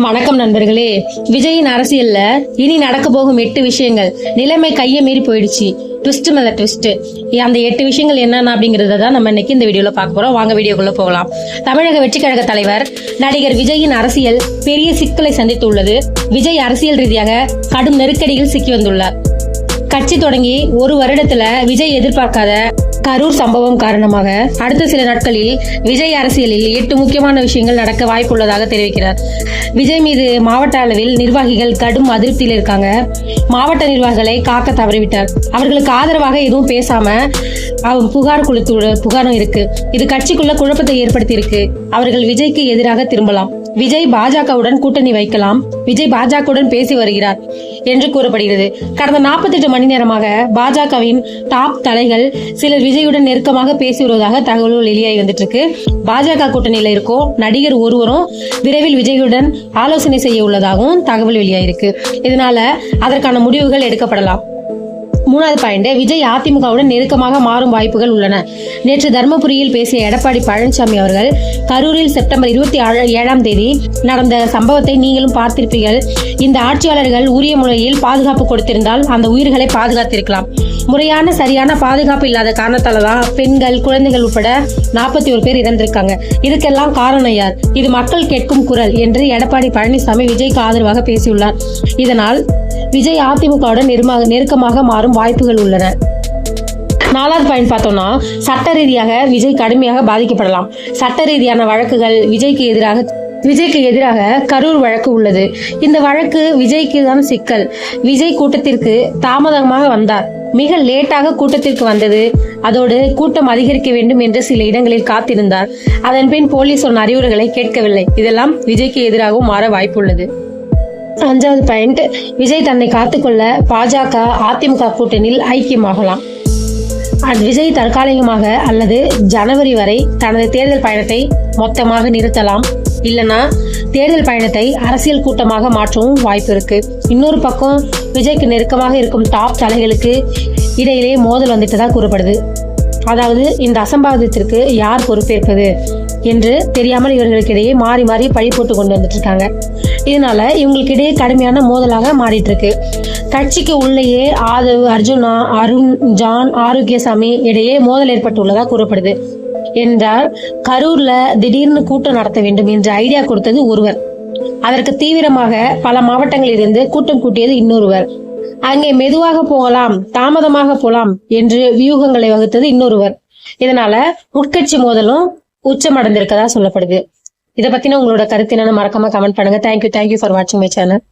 வணக்கம் நண்பர்களே. விஜயின் அரசியல்ல இனி நடக்க போகும் 8 விஷயங்கள். நிலைமை கையை மீறி போயிடுச்சு. ட்விஸ்ட் மேல ட்விஸ்ட். அந்த 8 விஷயங்கள் என்னென்ன அப்படிங்கறத தான் நம்ம இன்னைக்கு இந்த வீடியோல பார்க்க போறோம். வாங்க வீடியோக்குள்ள போகலாம். தமிழக வெற்றி கழக தலைவர் நடிகர் விஜயின் அரசியல் பெரிய சிக்கலை சந்தித்துள்ளது. விஜய் அரசியல் ரீதியாக கடும் நெருக்கடியில் சிக்கி வந்துள்ளார். கட்சி தொடங்கி ஒரு வருடத்துல விஜய் எதிர்பார்க்காத கரூர் சம்பவம் காரணமாக அடுத்த சில நாட்களில் விஜய் அரசியலில் 8 முக்கியமான விஷயங்கள் நடக்க வாய்ப்புள்ளதாக தெரிவிக்கிறார். விஜய் மீது மாவட்ட அளவில் நிர்வாகிகள் கடும் அதிருப்தியில் இருக்காங்க. மாவட்ட நிர்வாகிகளை காக்க தவறிவிட்டார். அவர்களுக்கு ஆதரவாக எதுவும் பேசாம புகார் கொடுத்து புகாரும் இருக்கு. இது கட்சிக்குள்ள குழப்பத்தை ஏற்படுத்தி இருக்கு. அவர்கள் விஜய்க்கு எதிராக திரும்பலாம். விஜய் பாஜகவுடன் கூட்டணி வைக்கலாம். விஜய் பாஜகவுடன் பேசி வருகிறார் என்று கூறப்படுகிறது. கடந்த 48 மணி நேரமாக பாஜகவின் டாப் தலைகள் சிலர் விஜயுடன் நெருக்கமாக பேசி வருவதாக தகவல்கள் வெளியாகி வந்துட்டு இருக்கு. பாஜக கூட்டணியில இருக்கும் நடிகர் ஒருவரும் விரைவில் விஜயுடன் ஆலோசனை செய்ய உள்ளதாகவும் தகவல் வெளியாயிருக்கு. இதனால அதற்கான முடிவுகள் எடுக்கப்படலாம். 3வது பாயிண்ட், விஜய் அதிமுகவுடன் நெருக்கமாக மாறும் வாய்ப்புகள் உள்ளன. நேற்று தர்மபுரியில் பேசிய எடப்பாடி பழனிசாமி அவர்கள் கரூரில் செப்டம்பர் 27ஆம் தேதி நடந்த சம்பவத்தை நீங்களும் பார்த்திருப்பீர்கள். இந்த ஆட்சியாளர்கள் உரிய முறையில் பாதுகாப்பு கொடுத்திருந்தால் அந்த உயிர்களை பாதுகாத்திருக்கலாம். முறையான சரியான பாதுகாப்பு இல்லாத காரணத்தால தான் பெண்கள் குழந்தைகள் உட்பட 41 பேர் இறந்திருக்காங்க. இதுக்கெல்லாம் காரணம் யார்? இது மக்கள் கேட்கும் குரல் என்று எடப்பாடி பழனிசாமி விஜய்க்கு ஆதரவாக பேசியுள்ளார். இதனால் விஜய் அதிமுகவுடன் நெருக்கமாக மாறும் வாய்ப்புகள் உள்ளன. 4வது பாயிண்ட் பார்த்தோம்னா, சட்ட ரீதியாக விஜய் கடுமையாக பாதிக்கப்படலாம். சட்ட ரீதியான வழக்குகள் விஜய்க்கு எதிராக கரூர் வழக்கு உள்ளது. இந்த வழக்கு விஜய்க்கு தான் சிக்கல். விஜய் கூட்டத்திற்கு தாமதமாக வந்தார். மிக லேட்டாக கூட்டத்திற்கு வந்தது. அதோடு கூட்டம் அதிகரிக்க வேண்டும் என்று சில இடங்களில் காத்திருந்தார். அதன் பின் போலீஸ் சொன்ன அறிவுரைகளை கேட்கவில்லை. இதெல்லாம் விஜய்க்கு எதிராகவும் மாற வாய்ப்புள்ளது. 5வது பாயிண்ட், விஜய் தன்னை காத்துக்கொள்ள பாஜக அதிமுக கூட்டணியில் ஐக்கியமாகலாம். விஜய் தற்காலிகமாக அல்லது ஜனவரி வரை தனது தேர்தல் பயணத்தை மொத்தமாக நிறுத்தலாம். இல்லனா தேர்தல் பயணத்தை அரசியல் கூட்டமாக மாற்றவும் வாய்ப்பு இருக்கு. இன்னொரு பக்கம் விஜய்க்கு நெருக்கமாக இருக்கும் டாப் தலைகளுக்கு இடையிலே மோதல் வந்துட்டதா கூறப்படுது. அதாவது இந்த அசம்பாவிதத்திற்கு யார் பொறுப்பேற்பது என்று தெரியாமல் இவர்களுக்கிடையே மாறி மாறி பழி போட்டு கொண்டு வந்துட்டு இருக்காங்க. இதனால இவங்களுக்கிடையே கடுமையான மோதலாக மாறிட்டு இருக்கு. கட்சிக்கு உள்ளேயே ஆதவ், அர்ஜுனா, அருண், ஜான், ஆரோக்கியசாமி இடையே மோதல் ஏற்பட்டுள்ளதா கூறப்படுது. என்றால் கரூர்ல திடீர்னு கூட்டம் நடத்த வேண்டும் என்று ஐடியா கொடுத்தது ஒருவர். அதற்கு தீவிரமாக பல மாவட்டங்களில் இருந்து கூட்டம் கூட்டியது இன்னொருவர். அங்கே மெதுவாக போகலாம், தாமதமாக போலாம் என்று வியூகங்களை வகுத்தது இன்னொருவர். இதனால உட்கட்சி மோதலும் உச்சமடைந்திருக்கதா சொல்லப்படுது. இதை பத்தின உங்களோட கருத்து என்னன்னு மறக்காம கமெண்ட் பண்ணுங்க. தேங்க்யூ ஃபார் வாட்சிங் மை சேனல்.